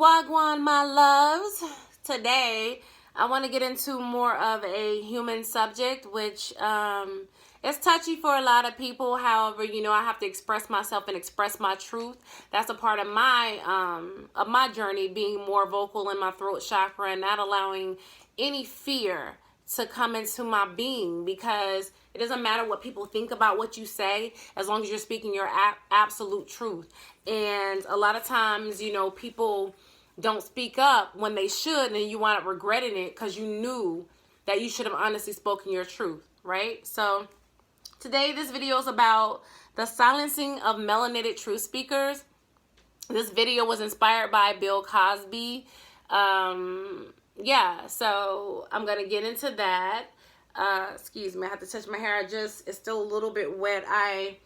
Wagwan, my loves. Today, I want to get into more of a human subject, which is touchy for a lot of people. However, I have to express myself and express my truth. That's a part of my journey, being more vocal in my throat chakra and not allowing any fear to come into my being, because it doesn't matter what people think about what you say as long as you're speaking your absolute truth. And a lot of times, people don't speak up when they should, and you wind up regretting it because you knew that you should have honestly spoken your truth, right? So today this video is about the silencing of melanated truth speakers. This video was inspired by Bill Cosby. Yeah, so I'm gonna get into that. Excuse me, I have to touch my hair. It's still a little bit wet. I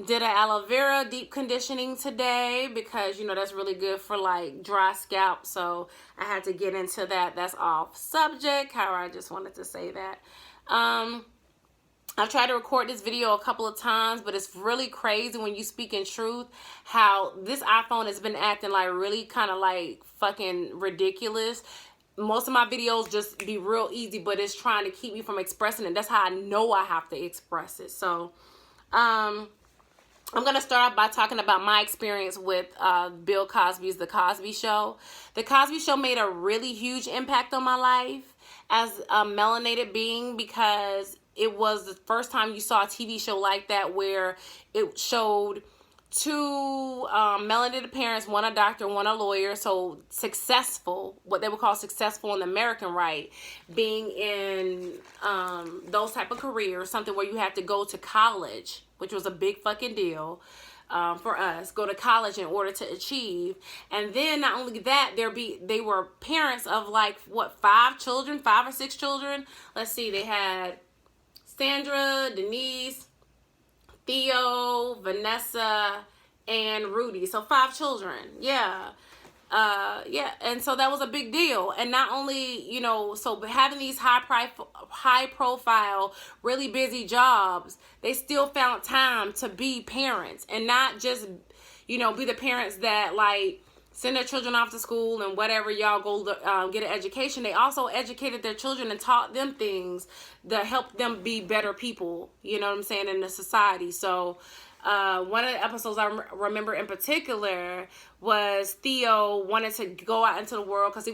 did an aloe vera deep conditioning today because that's really good for like dry scalp, so I had to get into that. That's off subject, however, I just wanted to say that. I've tried to record this video a couple of times, but it's really crazy when you speak in truth how this iPhone has been acting like really kind of like fucking ridiculous. Most of my videos just be real easy, but it's trying to keep me from expressing it. That's how I know I have to express it. So I'm going to start off by talking about my experience with Bill Cosby's The Cosby Show. The Cosby Show made a really huge impact on my life as a melanated being, because it was the first time you saw a TV show like that where it showed two melanated parents, one a doctor, one a lawyer, so successful, what they would call successful in the American right, being in those type of careers, something where you have to go to college, which was a big fucking deal for us, go to college in order to achieve. And then not only that, they were parents of like, what, 5 or 6 children? Let's see, they had Sandra, Denise, Theo, Vanessa, and Rudy. So 5 children. Yeah. And so that was a big deal. And not only, so having these high profile, really busy jobs, they still found time to be parents and not just, be the parents that like send their children off to school and whatever, y'all go get an education. They also educated their children and taught them things that helped them be better people, you know what I'm saying, in the society. So one of the episodes I remember in particular was Theo wanted to go out into the world because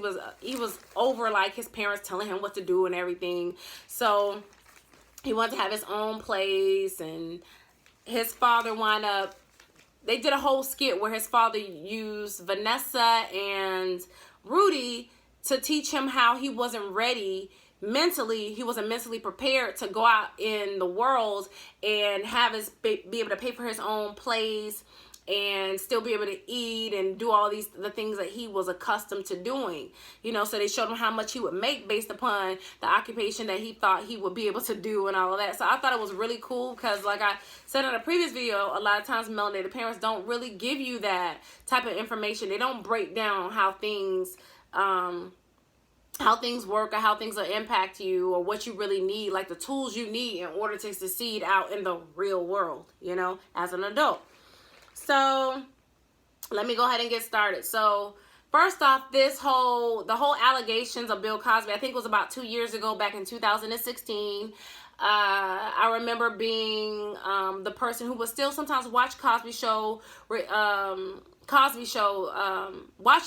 he was over like his parents telling him what to do and everything. So he wanted to have his own place, and his father wound up, they did a whole skit where his father used Vanessa and Rudy to teach him how he wasn't ready mentally. He wasn't mentally prepared to go out in the world and be able to pay for his own place and still be able to eat and do all the things that he was accustomed to doing. So they showed him how much he would make based upon the occupation that he thought he would be able to do and all of that. So I thought it was really cool because, like I said in a previous video, a lot of times melanated parents don't really give you that type of information. They don't break down how things work or how things will impact you or what you really need, like the tools you need in order to succeed out in the real world, as an adult. So let me go ahead and get started. So first off, the whole allegations of Bill Cosby, I think it was about 2 years ago, back in 2016. I remember being the person who would still sometimes watch watch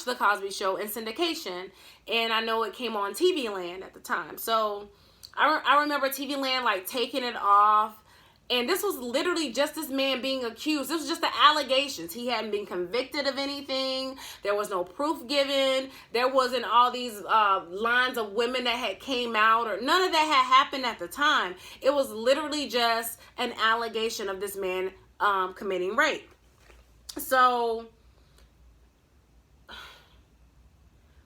the Cosby Show in syndication, and I know it came on TV Land at the time. So I remember TV Land like taking it off. And this was literally just this man being accused. This was just the allegations. He hadn't been convicted of anything. There was no proof given. There wasn't all these lines of women that had came out, or none of that had happened at the time. It was literally just an allegation of this man committing rape. So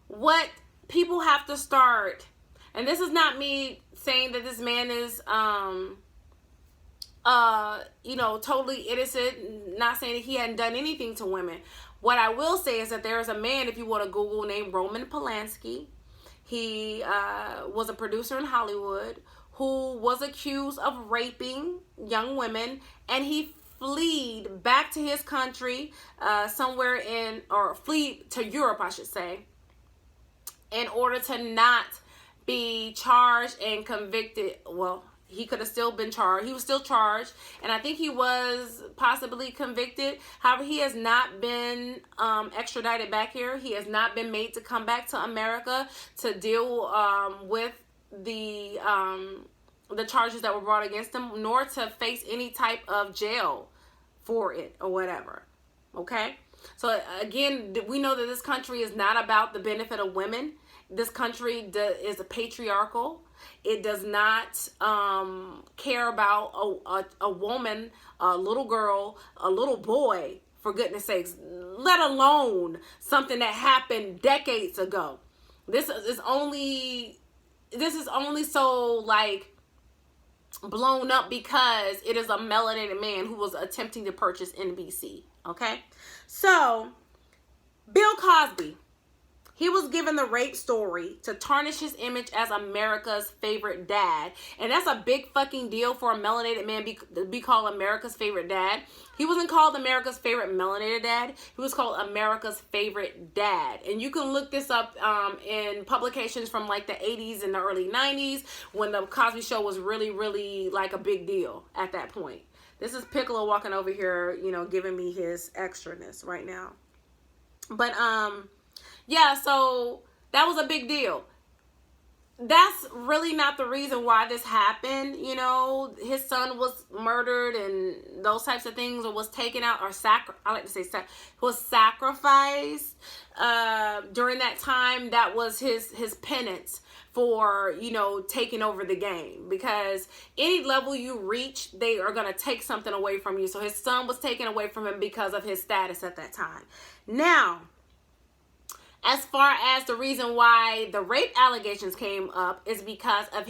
what people have to start, and this is not me saying that this man is totally innocent, not saying that he hadn't done anything to women. What I will say is that there is a man, if you want to Google, named Roman Polanski. He was a producer in Hollywood who was accused of raping young women, and he flee back to his country, flee to Europe, I should say, in order to not be charged and convicted. Well, he could have still been charged. He was still charged, and I think he was possibly convicted. However, he has not been extradited back here. He has not been made to come back to America to deal with the charges that were brought against him, nor to face any type of jail for it or whatever. Okay? So again, we know that this country is not about the benefit of women. This country is a patriarchal. It does not care about a woman, a little girl, a little boy, for goodness sakes, let alone something that happened decades ago. This is only so like blown up because it is a melanated man who was attempting to purchase NBC. Okay, so Bill Cosby, he was given the rape story to tarnish his image as America's favorite dad. And that's a big fucking deal for a melanated man to be called America's favorite dad. He wasn't called America's favorite melanated dad. He was called America's favorite dad. And you can look this up in publications from like the 80s and the early 90s when the Cosby Show was really, really like a big deal at that point. This is Piccolo walking over here, you know, giving me his extraness right now. But, yeah, so that was a big deal. That's really not the reason why this happened. You know, his son was murdered and those types of things, or was taken out, or was sacrificed during that time. That was his penance for, you know, taking over the game, because any level you reach, they are going to take something away from you. So his son was taken away from him because of his status at that time. Now, as far as the reason why the rape allegations came up is because of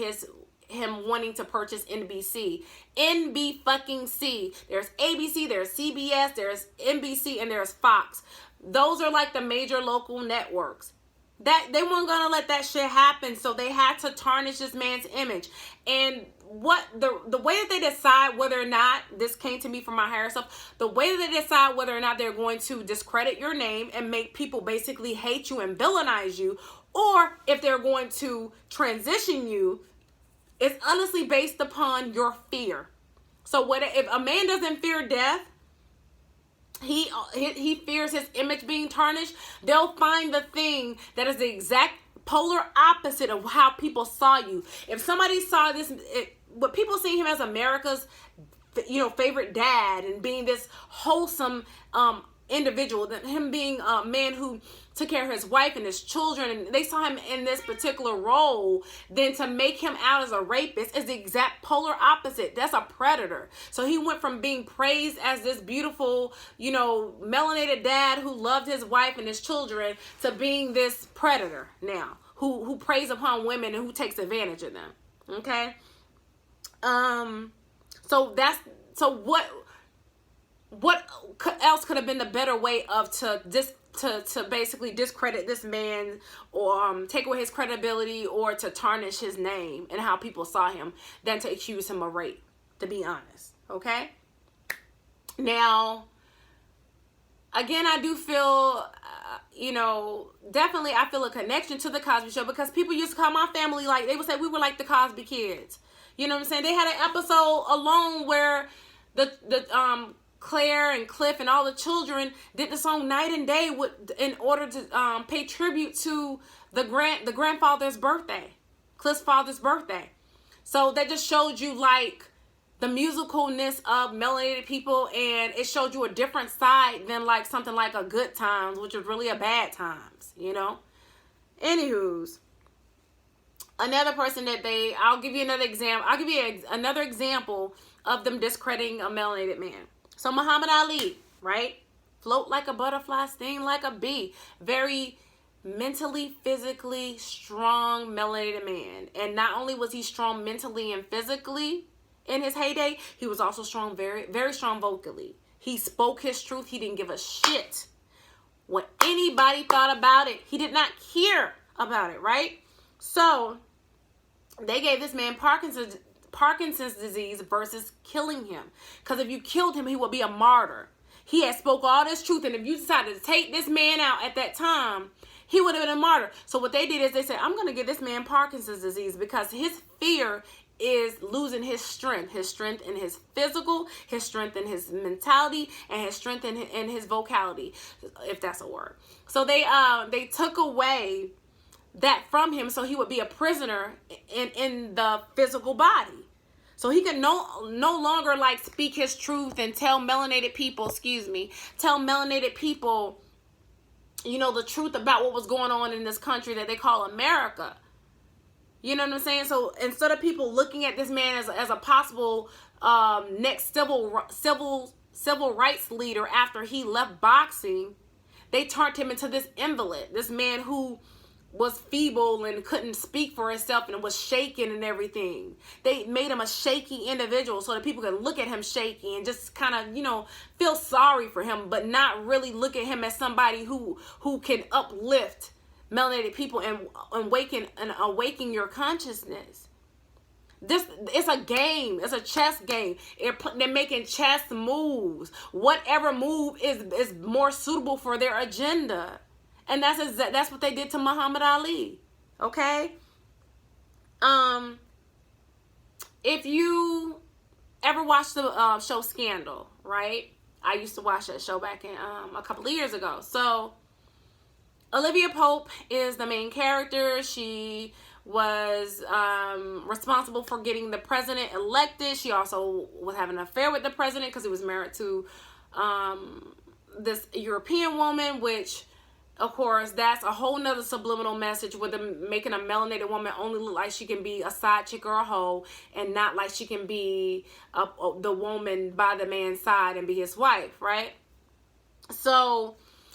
him wanting to purchase NBC. NB-fucking-C. There's ABC, there's CBS, there's NBC, and there's Fox. Those are like the major local networks. That they weren't gonna let that shit happen, so they had to tarnish this man's image. And what the way that they decide whether or not, this came to me from my higher self, the way that they decide whether or not they're going to discredit your name and make people basically hate you and villainize you, or if they're going to transition you, is honestly based upon your fear. So if a man doesn't fear death, he fears his image being tarnished, they'll find the thing that is the exact polar opposite of how people saw you. If somebody saw this, what people see him as America's, you know, favorite dad, and being this wholesome individual, that him being a man who took care of his wife and his children, and they saw him in this particular role, then to make him out as a rapist is the exact polar opposite. That's a predator. So he went from being praised as this beautiful, you know, melanated dad who loved his wife and his children, to being this predator now who preys upon women and who takes advantage of them. Okay? So what else could have been the better way of to basically discredit this man, or take away his credibility, or to tarnish his name and how people saw him, than to accuse him of rape, to be honest. Okay? Now, again, I do feel, you know, definitely I feel a connection to the Cosby Show, because people used to call my family, like, they would say we were like the Cosby kids. You know what I'm saying? They had an episode alone where the Claire and Cliff and all the children did the song Night and Day in order to pay tribute to the grandfather's birthday, Cliff's father's birthday. So that just showed you like the musicalness of melanated people, and it showed you a different side than like something like a Good Times, which was really a Bad Times, you know. Anywho's, another person that I'll give you another example of them discrediting a melanated man. So Muhammad Ali, right? Float like a butterfly, sting like a bee. Very mentally, physically strong melanated man. And not only was he strong mentally and physically in his heyday, he was also strong, very, very strong vocally. He spoke his truth. He didn't give a shit what anybody thought about it. He did not care about it, right? So they gave this man Parkinson's Parkinson's disease versus killing him. Because if you killed him, he would be a martyr. He had spoke all this truth, and if you decided to take this man out at that time, he would have been a martyr. So what they did is they said, I'm going to give this man Parkinson's disease, because his fear is losing his strength in his physical, his strength in his mentality, and his strength in his vocality, if that's a word. So they took away that from him, so he would be a prisoner in the physical body. So he could no longer like speak his truth and tell melanated people, you know, the truth about what was going on in this country that they call America. You know what I'm saying? So instead of people looking at this man as a possible next civil rights leader after he left boxing, they turned him into this invalid, this man who was feeble and couldn't speak for himself and was shaking and everything. They made him a shaky individual so that people could look at him shaky and just kind of, you know, feel sorry for him, but not really look at him as somebody who can uplift melanated people and awaken your consciousness. It's a game. It's a chess game. They're making chess moves. Whatever move is more suitable for their agenda. And that's what they did to Muhammad Ali. Okay? If you ever watched the show Scandal, right? I used to watch that show back in a couple of years ago. So Olivia Pope is the main character. She was responsible for getting the president elected. She also was having an affair with the president because he was married to this European woman, which, of course, that's a whole nother subliminal message with them making a melanated woman only look like she can be a side chick or a hoe, and not like she can be the woman by the man's side and be his wife, right? So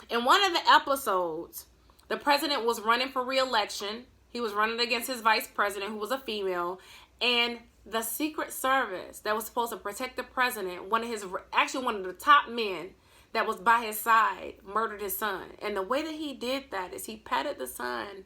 in one of the episodes, the president was running for re-election. He was running against his vice president, who was a female, and the Secret Service that was supposed to protect the president, one of the top men that was by his side, murdered his son. And the way that he did that is he patted the son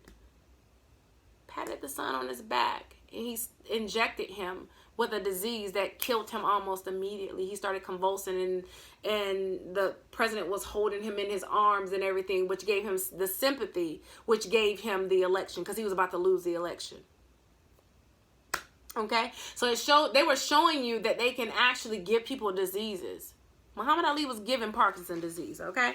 on his back, and he injected him with a disease that killed him almost immediately. He started convulsing, and the president was holding him in his arms and everything, which gave him the sympathy, which gave him the election, because he was about to lose the election. Okay? So they were showing you that they can actually give people diseases. Muhammad Ali was given Parkinson's disease, okay?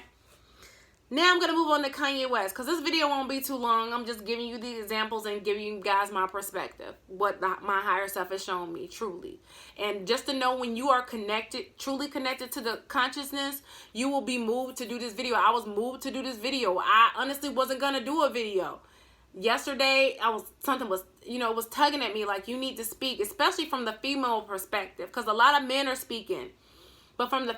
Now I'm going to move on to Kanye West, because this video won't be too long. I'm just giving you the examples and giving you guys my perspective, what my higher self has shown me, truly. And just to know, when you are connected, truly connected to the consciousness, you will be moved to do this video. I was moved to do this video. I honestly wasn't going to do a video. Yesterday, something was tugging at me, like, you need to speak, especially from the female perspective, because a lot of men are speaking. But from the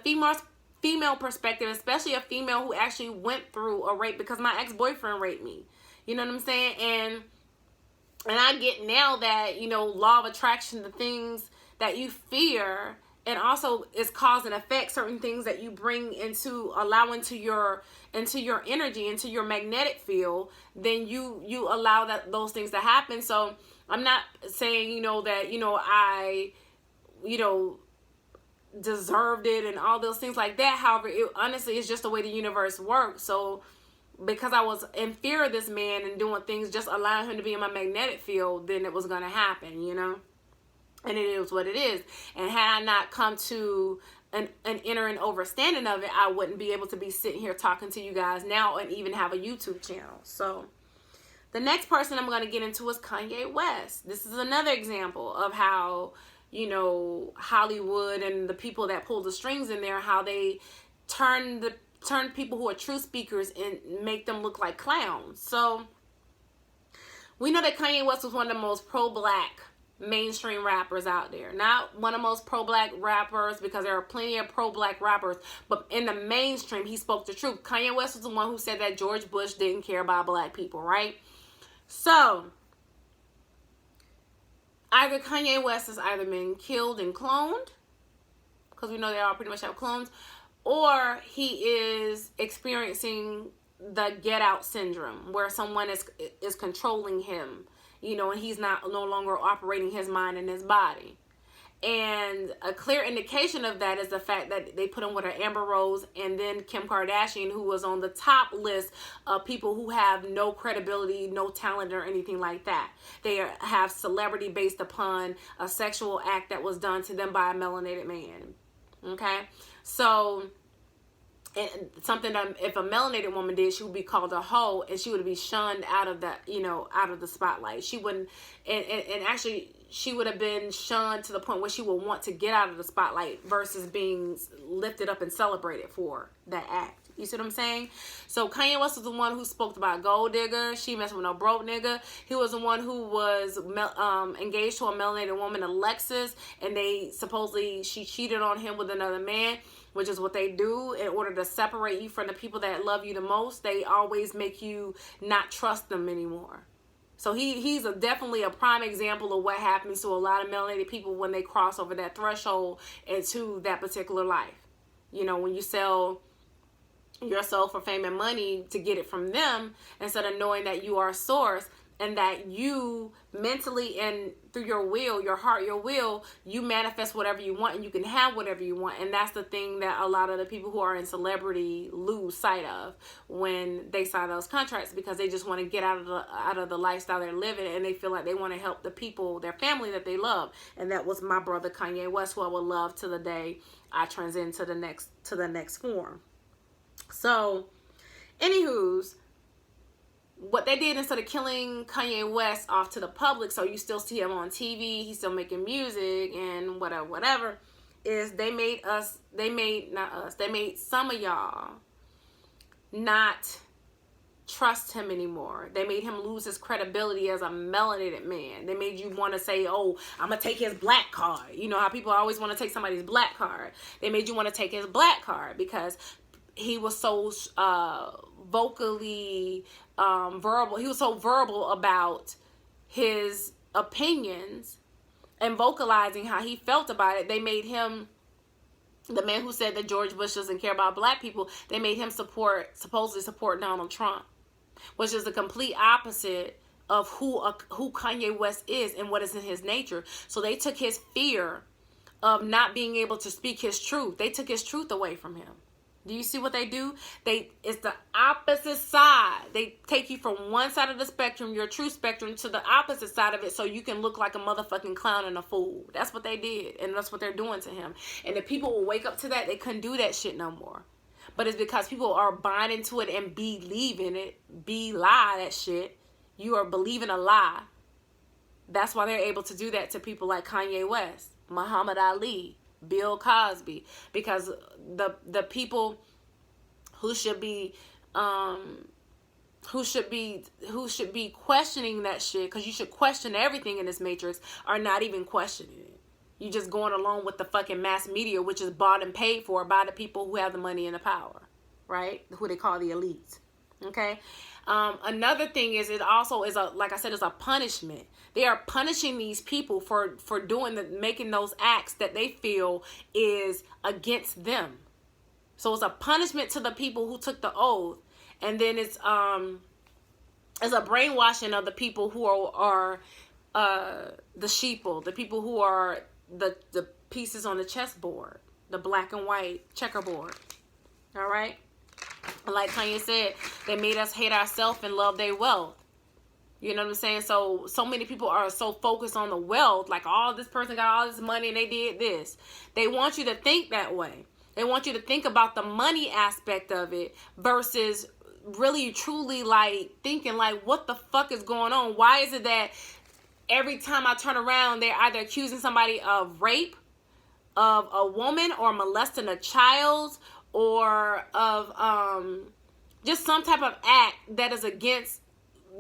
female perspective, especially a female who actually went through a rape, because my ex-boyfriend raped me. You know what I'm saying? And I get now that, law of attraction, the things that you fear, and also is cause and effect, certain things that you bring allow into your energy, into your magnetic field, then you allow those things to happen. So I'm not saying, that, I, deserved it and all those things like that. However, honestly, it's just the way the universe works. So because I was in fear of this man and doing things, just allowing him to be in my magnetic field, then it was going to happen, and it is what it is. And had I not come to an inner and understanding of it, I wouldn't be able to be sitting here talking to you guys now and even have a YouTube channel. So the next person I'm going to get into is Kanye West. This is another example of how Hollywood and the people that pull the strings in there, how they turn people who are true speakers and make them look like clowns. So we know that Kanye West was one of the most pro-black mainstream rappers out there. Not one of the most pro-black rappers, because there are plenty of pro-black rappers, but in the mainstream, he spoke the truth. Kanye West was the one who said that George Bush didn't care about black people, right? So either Kanye West has either been killed and cloned, because we know they all pretty much have clones, or he is experiencing the get out syndrome, where someone is controlling him, and he's no longer operating his mind and his body. And a clear indication of that is the fact that they put him with her Amber Rose and then Kim Kardashian, who was on the top list of people who have no credibility, no talent, or anything like that. They have celebrity based upon a sexual act that was done to them by a melanated man. Okay? So, and something that if a melanated woman did, she would be called a hoe, and she would be shunned out of that, out of the spotlight. She wouldn't, and actually, she would have been shunned to the point where she would want to get out of the spotlight versus being lifted up and celebrated for that act. You see what I'm saying? So Kanye West was the one who spoke about gold digger. She messing with no broke nigga. He was the one who was engaged to a melanated woman, Alexis, and she cheated on him with another man, which is what they do in order to separate you from the people that love you the most. They always make you not trust them anymore. So he's definitely a prime example of what happens to a lot of melanated people when they cross over that threshold into that particular life. When you sell your soul for fame and money to get it from them, instead of knowing that you are a source and that you mentally and through your will, your heart, your will, you manifest whatever you want and you can have whatever you want. And that's the thing that a lot of the people who are in celebrity lose sight of when they sign those contracts, because they just want to get out of the lifestyle they're living, and they feel like they want to help the people, their family that they love. And that was my brother Kanye West, who I would love to the day I transcend to the next form. So, anywho's, what they did, instead of killing Kanye West off to the public so you still see him on TV, he's still making music and whatever, is they made some of y'all not trust him anymore. They made him lose his credibility as a melanated man. They made you want to say, oh, I'm going to take his black card. You know how people always want to take somebody's black card. They made you want to take his black card because he was so vocally verbal. He was so verbal about his opinions and vocalizing how he felt about it. They made him, the man who said that George Bush doesn't care about black people, they made him supposedly support Donald Trump, which is the complete opposite of who Kanye West is and what is in his nature. So they took his fear of not being able to speak his truth. They took his truth away from him. Do you see what they do? It's the opposite side. They take you from one side of the spectrum, your true spectrum, to the opposite side of it so you can look like a motherfucking clown and a fool. That's what they did, and that's what they're doing to him. And if people will wake up to that, they couldn't do that shit no more. But it's because people are buying into it and believing it. Lie that shit. You are believing a lie. That's why they're able to do that to people like Kanye West, Muhammad Ali, Bill Cosby, because the people who should be questioning that shit, because you should question everything in this matrix, are not even questioning it. You just going along with the fucking mass media, which is bought and paid for by the people who have the money and the power, right? Who they call the elites. Okay. Another thing is, it also is like I said, is a punishment. They are punishing these people for making those acts that they feel is against them. So it's a punishment to the people who took the oath, and then it's a brainwashing of the people who are the sheeple, the people who are the pieces on the chessboard, the black and white checkerboard. All right. Like Kanye said, they made us hate ourselves and love their wealth. You know what I'm saying? So many people are so focused on the wealth, like, this person got all this money and they did this. They want you to think that way. They want you to think about the money aspect of it versus really truly like thinking like, what the fuck is going on? Why is it that every time I turn around, they're either accusing somebody of rape of a woman or molesting a child, or of just some type of act that is against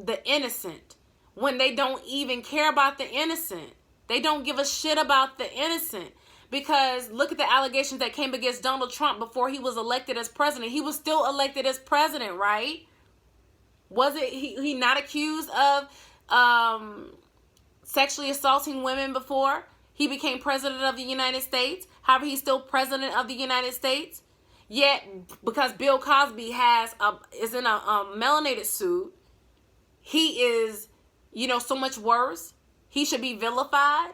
the innocent, when they don't even care about the innocent. They don't give a shit about the innocent. Because look at the allegations that came against Donald Trump before he was elected as president. He was still elected as president, right? Was it he not accused of sexually assaulting women before he became president of the United States? However, he's still president of the United States. Yet, because Bill Cosby is in a melanated suit, he is, so much worse. He should be vilified.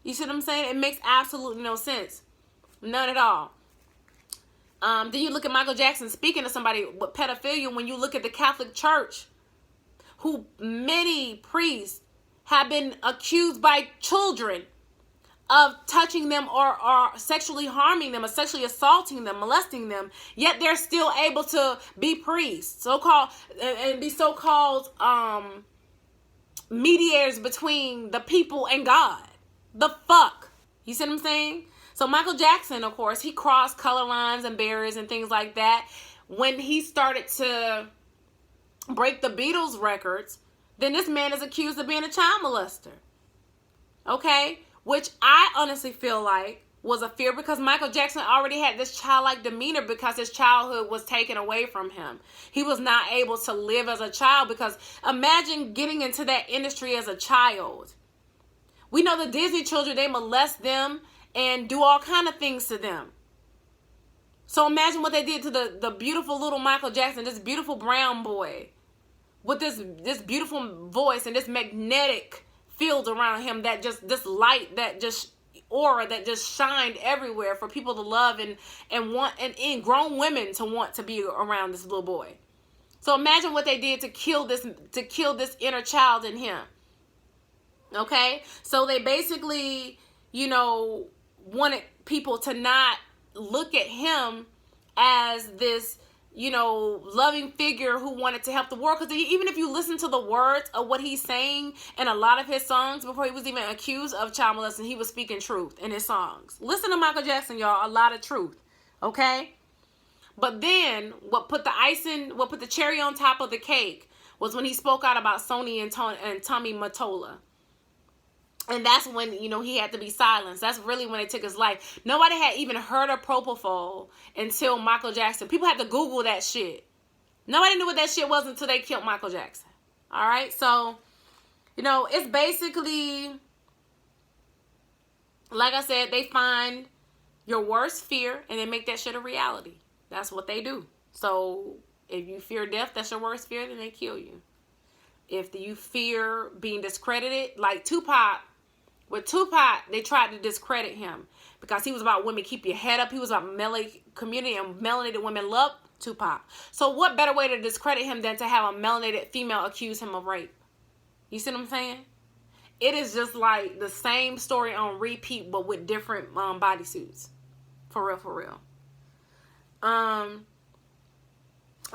You see what I'm saying? It makes absolutely no sense. None at all. Then you look at Michael Jackson speaking to somebody with pedophilia. When you look at the Catholic Church, who many priests have been accused by children of touching them or sexually harming them or sexually assaulting them, molesting them, yet they're still able to be priests, so-called, and be so-called mediators between the people and God. The fuck? You see what I'm saying? So Michael Jackson, of course, he crossed color lines and barriers and things like that. When he started to break the Beatles records, then this man is accused of being a child molester. Okay? Which I honestly feel like was a fear, because Michael Jackson already had this childlike demeanor because his childhood was taken away from him. He was not able to live as a child, because imagine getting into that industry as a child. We know the Disney children, they molest them and do all kind of things to them. So imagine what they did to the beautiful little Michael Jackson, this beautiful brown boy with this beautiful voice and this magnetic field around him, that just, this light, that just aura that just shined everywhere for people to love and want, and grown women to want to be around this little boy. So imagine what they did to kill this inner child in him. Okay? So they basically, you know, wanted people to not look at him as this, you know, loving figure who wanted to help the world. Because even if you listen to the words of what he's saying in a lot of his songs, before he was even accused of child molesting, he was speaking truth in his songs. Listen to Michael Jackson, y'all. A lot of truth. Okay? But then what put the cherry on top of the cake was when he spoke out about Sony and Tommy Mottola. And that's when, you know, he had to be silenced. That's really when they took his life. Nobody had even heard of propofol until Michael Jackson. People had to Google that shit. Nobody knew what that shit was until they killed Michael Jackson. All right? So, you know, it's basically, like I said, they find your worst fear and they make that shit a reality. That's what they do. So, if you fear death, that's your worst fear, then they kill you. If you fear being discredited, like Tupac, with Tupac, they tried to discredit him because he was about women, keep your head up. He was about melanated community, and melanated women love Tupac. So what better way to discredit him than to have a melanated female accuse him of rape? You see what I'm saying? It is just like the same story on repeat, but with different bodysuits. For real, for real.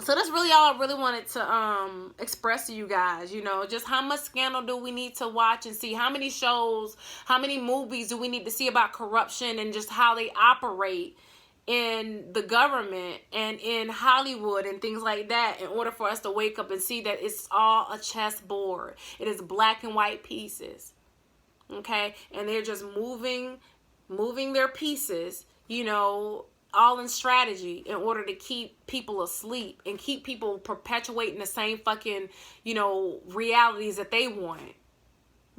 So that's really all I really wanted to express to you guys, you know, just how much scandal do we need to watch and see? How many shows, how many movies do we need to see about corruption and just how they operate in the government and in Hollywood and things like that, in order for us to wake up and see that it's all a chessboard. It is black and white pieces, okay? And they're just moving their pieces, you know, all in strategy in order to keep people asleep and keep people perpetuating the same fucking, you know, realities that they want.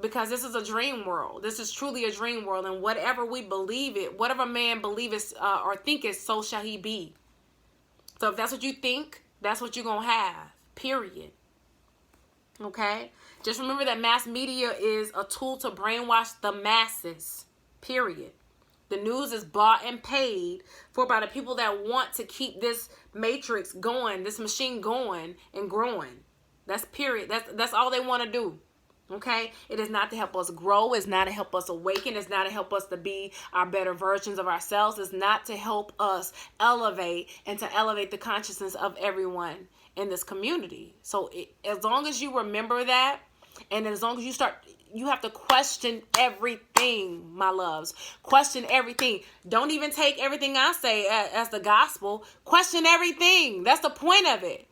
Because this is a dream world. This is truly a dream world. And whatever we believe it, whatever man believe it or think it, so shall he be. So if that's what you think, that's what you're going to have. Period. Okay? Just remember that mass media is a tool to brainwash the masses. Period. The news is bought and paid for by the people that want to keep this matrix going, this machine going and growing. That's period. That's all they want to do. Okay? It is not to help us grow. It's not to help us awaken. It's not to help us to be our better versions of ourselves. It's not to help us elevate and to elevate the consciousness of everyone in this community. So as long as you remember that, and as long as you have to question everything, my loves. Question everything. Don't even take everything I say as the gospel. Question everything. That's the point of it.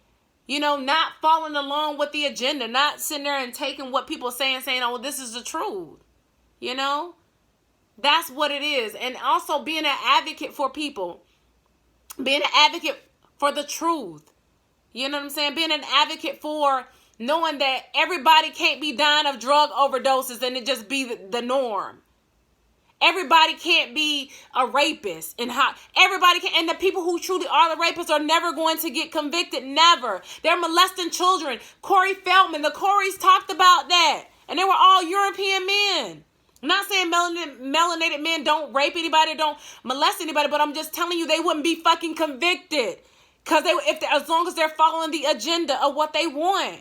You know, not following along with the agenda. Not sitting there and taking what people say and saying, oh, well, this is the truth. You know? That's what it is. And also being an advocate for people. Being an advocate for the truth. You know what I'm saying? Being an advocate for knowing that everybody can't be dying of drug overdoses and it just be the norm. Everybody can't be a rapist. Everybody can, and the people who truly are the rapists are never going to get convicted. Never. They're molesting children. Corey Feldman, the Coreys talked about that. And they were all European men. I'm not saying melanated men don't rape anybody, don't molest anybody, but I'm just telling you they wouldn't be fucking convicted. Because as long as they're following the agenda of what they want.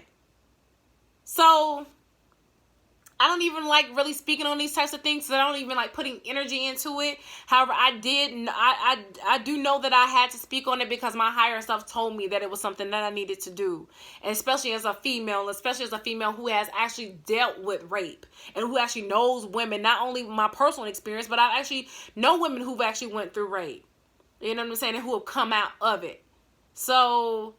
So I don't even like really speaking on these types of things. So I don't even like putting energy into it. However, I do know that I had to speak on it because my higher self told me that it was something that I needed to do. And especially as a female who has actually dealt with rape and who actually knows women, not only my personal experience, but I actually know women who've actually went through rape. You know what I'm saying? And who have come out of it. So,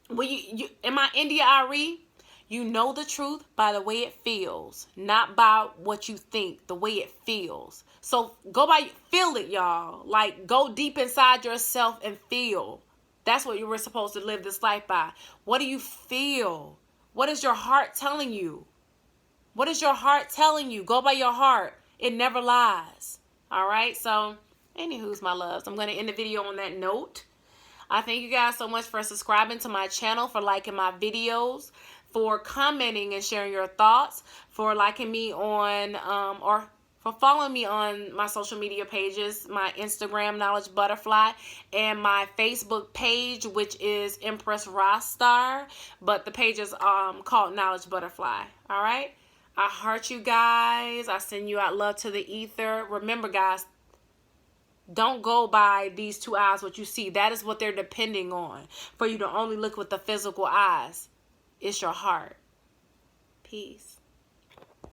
when you in my India Ari, you know the truth by the way it feels, not by what you think, the way it feels. So feel it, y'all. Like, go deep inside yourself and feel. That's what you were supposed to live this life by. What do you feel? What is your heart telling you? What is your heart telling you? Go by your heart. It never lies. All right? So, anywho's my loves, I'm going to end the video on that note. I thank you guys so much for subscribing to my channel, for liking my videos, for commenting and sharing your thoughts, for liking me on, or for following me on my social media pages, my Instagram, Knowledge Butterfly, and my Facebook page, which is Empress Rostar, but the page is called Knowledge Butterfly. All right? I heart you guys. I send you out love to the ether. Remember, guys, don't go by these two eyes, what you see. That is what they're depending on, for you to only look with the physical eyes. It's your heart. Peace.